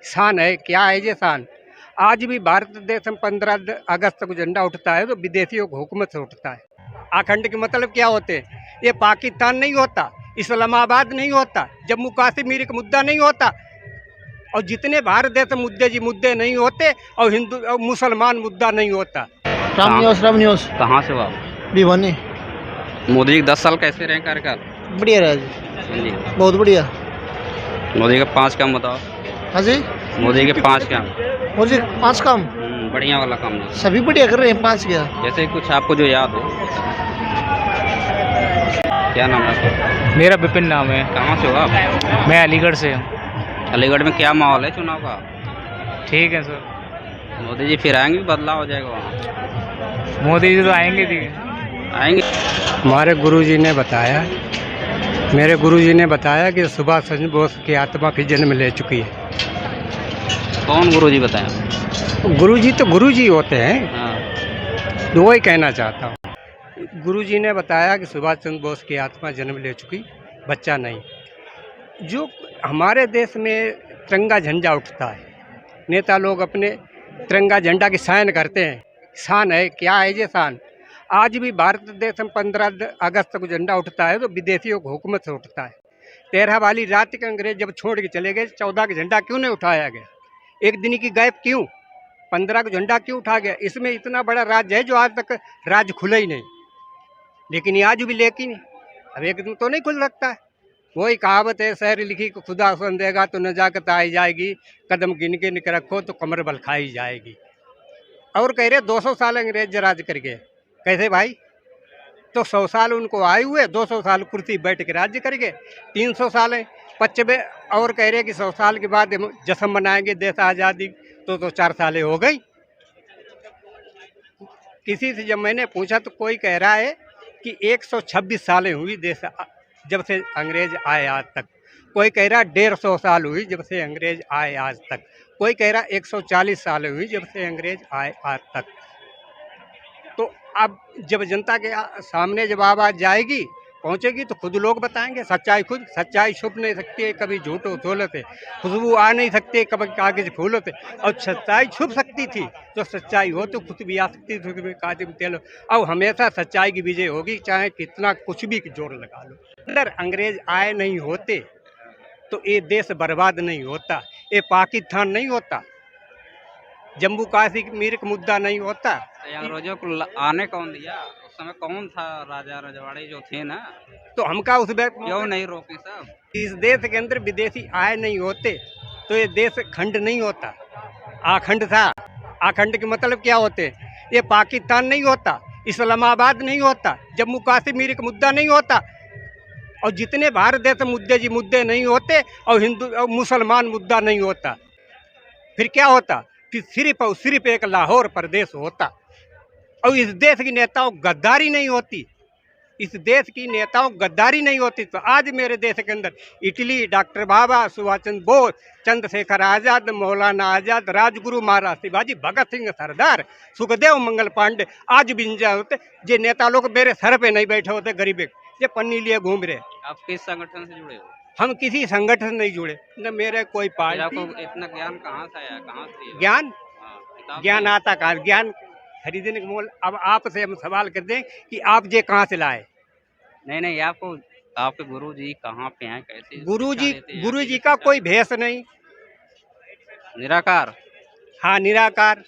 शान है। क्या है ये शान? आज भी भारत देश में 15 अगस्त को झंडा उठता है तो विदेशियों की हुकूमत से उठता है। आखंड के मतलब क्या होते हैं? ये पाकिस्तान नहीं होता, इस्लामाबाद नहीं होता, जम्मू कश्मीर का मुद्दा नहीं होता, और जितने भारत देश में मुद्दे जी मुद्दे नहीं होते, और हिंदू और मुसलमान मुद्दा नहीं होता। राम न्यूज़ कहाँ से हो आप? भिवानी। मोदी जी 10 साल कैसे रहे कार्यकाल? बढ़िया रहा जी, जी। बहुत बढ़िया। मोदी के 5 काम बताओ। हाँ जी, मोदी के 5 काम। मुझे 5 काम बढ़िया वाला काम जो सभी बढ़िया कर रहे हैं। 5 क्या? जैसे कुछ आपको जो याद हो। क्या नाम है आपका? मेरा विपिन नाम है। कहाँ से हो आप? मैं अलीगढ़ से हूँ। अलीगढ़ में क्या माहौल है चुनाव का? ठीक है सर। मोदी जी फिर आएंगे, बदलाव हो जाएगा वहाँ? मोदी जी तो आएंगे जी। आएंगे। हमारे गुरुजी ने बताया, मेरे गुरुजी ने बताया कि सुभाष चंद्र बोस की आत्मा फिर जन्म ले चुकी है। कौन गुरु जी बताएं? गुरुजी तो गुरुजी होते हैं, हाँ। तो वही कहना चाहता हूँ। गुरुजी ने बताया कि सुभाष चंद्र बोस की आत्मा जन्म ले चुकी, बच्चा नहीं। जो हमारे देश में तिरंगा झंडा उठता है, नेता लोग अपने तिरंगा झंडा की शान करते हैं। शान है। क्या है ये शान? आज भी भारत देश में 15 अगस्त को झंडा उठता है तो विदेशियों की हुकूमत से उठता है। 13 वाली रात के अंग्रेज जब छोड़ के चले गए, 14 का झंडा क्यों नहीं उठाया गया? एक दिन की गैप क्यों? 15 का झंडा क्यों उठा गया? इसमें इतना बड़ा राज्य है जो आज तक राज्य खुला ही नहीं। लेकिन आज भी, लेकिन अब एक दिन तो नहीं खुल सकता है। वही कहावत है, शहर लिखी को खुदा सुन देगा तो नजाकत आई जाएगी, कदम गिन के निक रखो तो कमर बल खाई जाएगी। और कह रहे 200 साल अंग्रेज राज कर गए। कैसे भाई? तो 100 साल उनको आए हुए, 200 साल कुर्सी बैठ के राज्य कर गए। 300 साल है 25, और कह रहे कि 100 साल के बाद जश्न मनाएंगे देश आज़ादी, तो 4 सालें हो गई। किसी से जब मैंने पूछा तो कोई कह रहा है कि 126 सालें हुई देश जब से अंग्रेज आए आज तक। कोई कह रहा 150 साल हुई जब से अंग्रेज आए आज तक। कोई कह रहा 140 साल हुई जब से अंग्रेज आए आज तक। तो अब जब जनता के सामने जब आवाज़ जाएगी, पहुंचेगी, तो खुद लोग बताएंगे। सच्चाई खुद, सच्चाई छुप नहीं सकती है कभी झूठो दौलत है, खुशबू आ नहीं सकती कभी कागज फूलों से। और सच्चाई छुप सकती थी तो सच्चाई हो तो खुद भी आ सकती थी कागज तेल। अब हमेशा सच्चाई की विजय होगी, चाहे कितना कुछ भी जोर लगा लो। अगर अंग्रेज आए नहीं होते तो ये देश बर्बाद नहीं होता, ये पाकिस्तान नहीं होता, जम्मू कश्मीर का मुद्दा नहीं होता। अंग्रेजों को आने कौन दिया? उस समय कौन था? राजा रजवाड़े जो थे ना, तो हमका उस क्यों नहीं रोके सब? इस देश के अंदर विदेशी आए नहीं होते तो ये देश खंड नहीं होता, आखंड था। आखंड के मतलब क्या होते हैं? ये पाकिस्तान नहीं होता, इस्लामाबाद नहीं होता, जम्मू कश्मीर का मुद्दा नहीं होता, और जितने भारत देश में मुद्दे जी मुद्दे नहीं होते, और हिंदू और मुसलमान मुद्दा नहीं होता। फिर क्या होता? कि सिर्फ और सिर्फ एक लाहौर प्रदेश होता। और इस देश की नेताओं गद्दारी नहीं होती, इस देश की नेताओं गद्दारी नहीं होती, तो आज मेरे देश के अंदर इटली, डॉक्टर बाबा सुभाष चंद्र बोस, चंद्रशेखर आज़ाद, मौलाना आज़ाद, राजगुरु महाराज शिवाजी, भगत सिंह सरदार, सुखदेव मंगल पांडे आज भी इंजा होते। ये नेता लोग मेरे सर पे नहीं बैठे होते, गरीब ये पन्नी लिए घूम रहे। आप किस संगठन से जुड़े हो? हम किसी संगठन नहीं जुड़े, न मेरे कोई पार्टी। आपको इतना ज्ञान कहाँ से आया? कहाँ से ज्ञान? हाँ, ज्ञान आता कहाँ? ज्ञान खरीदने के मोल। अब आपसे हम सवाल कर दें कि आप ये कहाँ से लाए? नहीं, आपको आपके गुरु जी कहाँ पे हैं, कैसे? गुरु जी का कोई भेष नहीं, निराकार। हाँ निराकार।